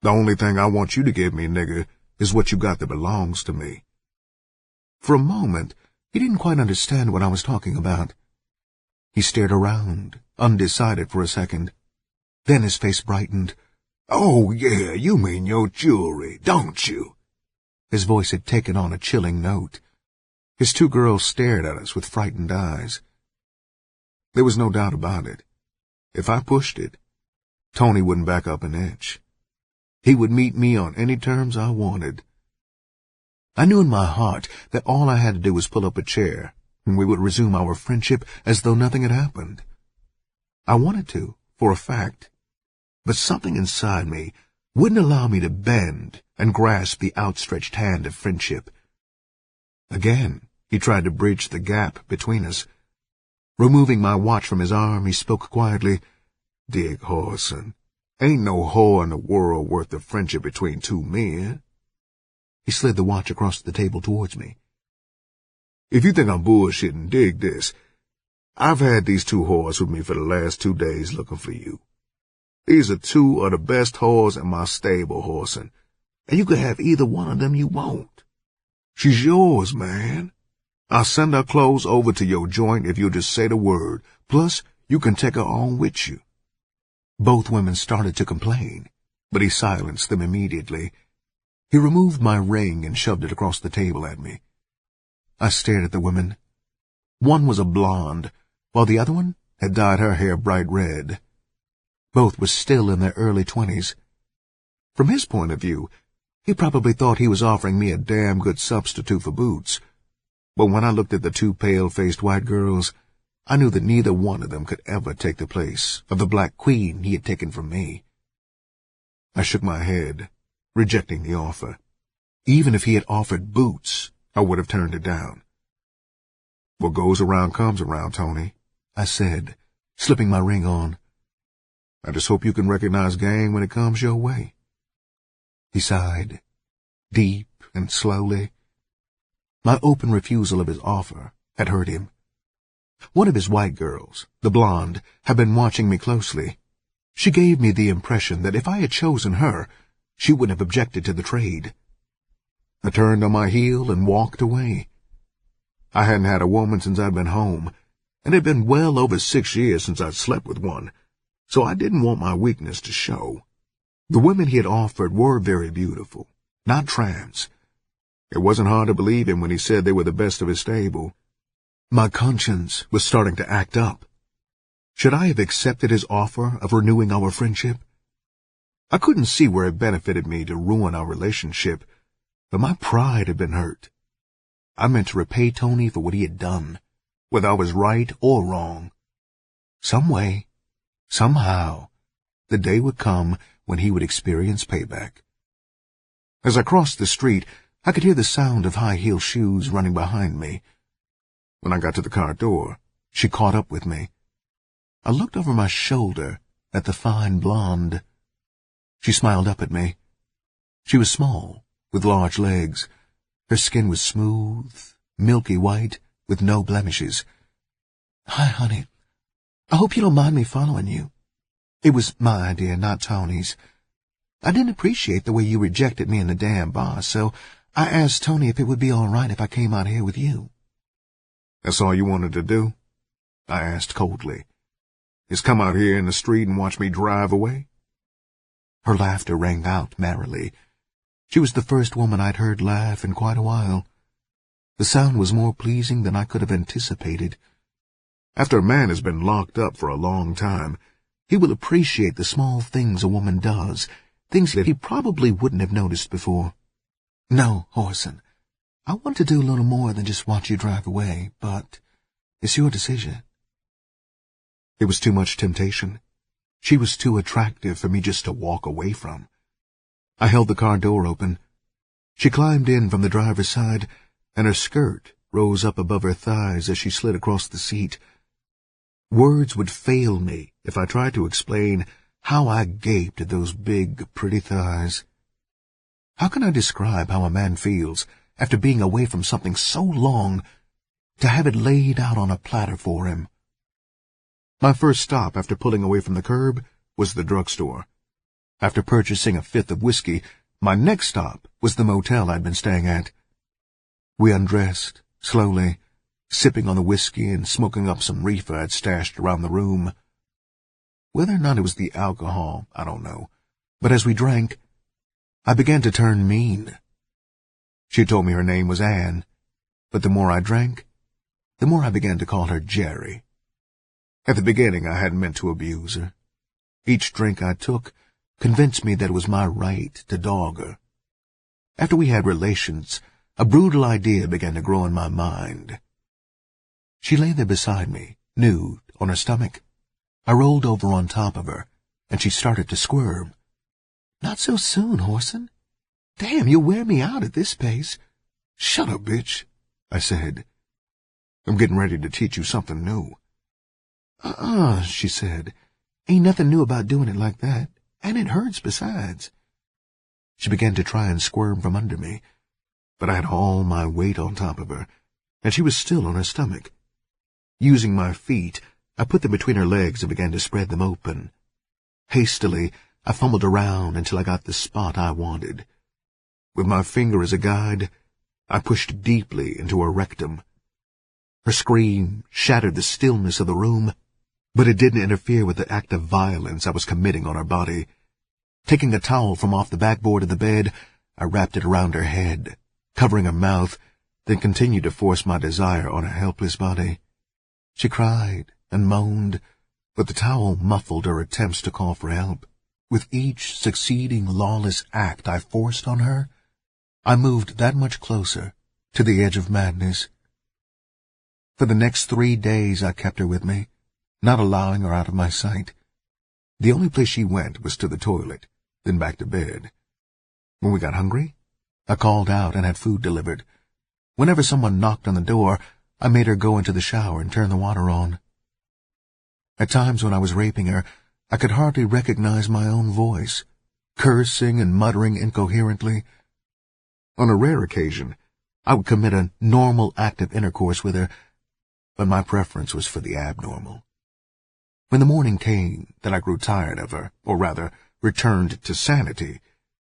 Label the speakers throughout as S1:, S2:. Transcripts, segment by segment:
S1: The only thing I want you to give me, nigga, is what you got that belongs to me." For a moment, he didn't quite understand what I was talking about. He stared around, undecided for a second. Then his face brightened. "Oh, yeah, you mean your jewelry, don't you?" His voice had taken on a chilling note. His two girls stared at us with frightened eyes. There was no doubt about it. If I pushed it, Tony wouldn't back up an inch. He would meet me on any terms I wanted. I knew in my heart that all I had to do was pull up a chair, and we would resume our friendship as though nothing had happened. I wanted to, for a fact, but something inside me wouldn't allow me to bend and grasp the outstretched hand of friendship. Again, he tried to bridge the gap between us. Removing my watch from his arm, he spoke quietly. "Dig, Whoreson, ain't no whore in the world worth the friendship between two men." He slid the watch across the table towards me. "If you think I'm bullshitting, dig this. I've had these two whores with me for the last 2 days looking for you. These are two of the best whores in my stable, Whoreson, and you can have either one of them you want. She's yours, man. I'll send her clothes over to your joint if you'll just say the word. Plus, you can take her on with you." Both women started to complain, but he silenced them immediately. He removed my ring and shoved it across the table at me. I stared at the women. One was a blonde, while the other one had dyed her hair bright red. Both were still in their early 20s. From his point of view, he probably thought he was offering me a damn good substitute for boots. But when I looked at the two pale-faced white girls, I knew that neither one of them could ever take the place of the Black Queen he had taken from me. I shook my head, rejecting the offer. Even if he had offered boots, I would have turned it down. "What goes around comes around, Tony," I said, slipping my ring on. "I just hope you can recognize gang when it comes your way." He sighed, deep and slowly. My open refusal of his offer had hurt him. One of his white girls, the blonde, had been watching me closely. She gave me the impression that if I had chosen her, she wouldn't have objected to the trade. I turned on my heel and walked away. I hadn't had a woman since I'd been home, and it had been well over 6 years since I'd slept with one, so I didn't want my weakness to show. The women he had offered were very beautiful, not tramps. It wasn't hard to believe him when he said they were the best of his stable. My conscience was starting to act up. Should I have accepted his offer of renewing our friendship? I couldn't see where it benefited me to ruin our relationship, but my pride had been hurt. I meant to repay Tony for what he had done, whether I was right or wrong. Some way, somehow, the day would come when he would experience payback. As I crossed the street, I could hear the sound of high-heeled shoes running behind me. When I got to the car door, she caught up with me. I looked over my shoulder at the fine blonde. She smiled up at me. She was small, with large legs. Her skin was smooth, milky white, with no blemishes. "Hi, honey. I hope you don't mind me following you. It was my idea, not Tony's. I didn't appreciate the way you rejected me in the damn bar, so I asked Tony if it would be all right if I came out here with you." "That's all you wanted to do?" I asked coldly. "Just come out here in the street and watch me drive away?"
S2: Her laughter rang out merrily. She was the first woman I'd heard laugh in quite a while. The sound was more pleasing than I could have anticipated.
S1: After a man has been locked up for a long time, he will appreciate the small things a woman does, things that he probably wouldn't have noticed before.
S2: "No, Whoreson, I want to do a little more than just watch you drive away, but it's your decision."
S1: It was too much temptation. She was too attractive for me just to walk away from. I held the car door open. She climbed in from the driver's side, and her skirt rose up above her thighs as she slid across the seat. Words would fail me if I tried to explain how I gaped at those big, pretty thighs. How can I describe how a man feels after being away from something so long to have it laid out on a platter for him? My first stop after pulling away from the curb was the drugstore.
S2: After purchasing a fifth of whiskey, my next stop was the motel I'd been staying at. We undressed, slowly, sipping on the whiskey and smoking up some reefer I'd stashed around the room. Whether or not it was the alcohol, I don't know, but as we drank, I began to turn mean. She told me her name was Anne, but the more I drank, the more I began to call her Jerry. At the beginning, I hadn't meant to abuse her. Each drink I took convinced me that it was my right to dog her. After we had relations, a brutal idea began to grow in my mind. She lay there beside me, nude, on her stomach. I rolled over on top of her, and she started to squirm. "Not so soon, Whoreson. Damn, you'll wear me out at this pace."
S1: "Shut up, bitch," I said. "I'm getting ready to teach you something new."
S2: She said. "Ain't nothing new about doing it like that, and it hurts besides." She began to try and squirm from under me, but I had all my weight on top of her, and she was still on her stomach. Using my feet, I put them between her legs and began to spread them open. Hastily, I fumbled around until I got the spot I wanted. With my finger as a guide, I pushed deeply into her rectum. Her scream shattered the stillness of the room, but it didn't interfere with the act of violence I was committing on her body. Taking a towel from off the backboard of the bed, I wrapped it around her head, covering her mouth, then continued to force my desire on her helpless body. She cried and moaned, but the towel muffled her attempts to call for help. With each succeeding lawless act I forced on her, I moved that much closer to the edge of madness. For the next 3 days I kept her with me, not allowing her out of my sight. The only place she went was to the toilet, then back to bed. When we got hungry, I called out and had food delivered. Whenever someone knocked on the door, I made her go into the shower and turn the water on. At times when I was raping her, I could hardly recognize my own voice, cursing and muttering incoherently. On a rare occasion, I would commit a normal act of intercourse with her, but my preference was for the abnormal. When the morning came that I grew tired of her, or rather, returned to sanity,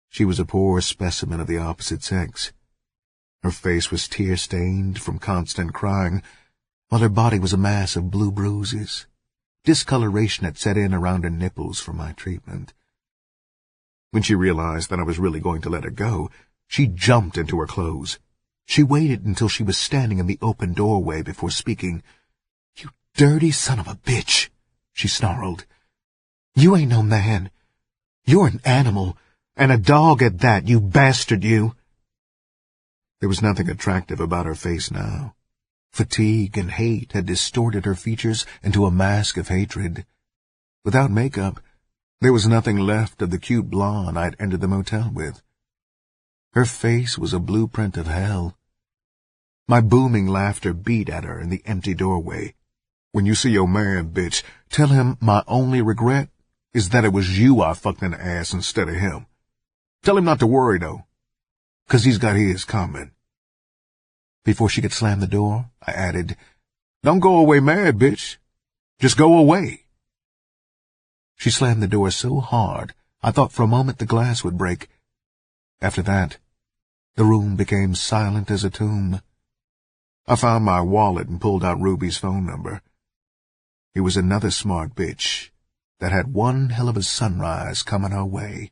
S2: she was a poor specimen of the opposite sex. Her face was tear-stained from constant crying, while her body was a mass of blue bruises. Discoloration had set in around her nipples from my treatment. When she realized that I was really going to let her go, she jumped into her clothes. She waited until she was standing in the open doorway before speaking. "You dirty son of a bitch," she snarled. "You ain't no man. You're an animal, and a dog at that, you bastard, you." There was nothing attractive about her face now. Fatigue and hate had distorted her features into a mask of hatred. Without makeup, there was nothing left of the cute blonde I'd entered the motel with. Her face was a blueprint of hell. My booming laughter beat at her in the empty doorway. "When you see your man, bitch, tell him my only regret is that it was you I fucked in the ass instead of him. Tell him not to worry, though, 'cause he's got his coming." Before she could slam the door, I added, "Don't go away mad, bitch. Just go away." She slammed the door so hard, I thought for a moment the glass would break. After that, the room became silent as a tomb. I found my wallet and pulled out Ruby's phone number. He was another smart bitch that had one hell of a sunrise coming her way.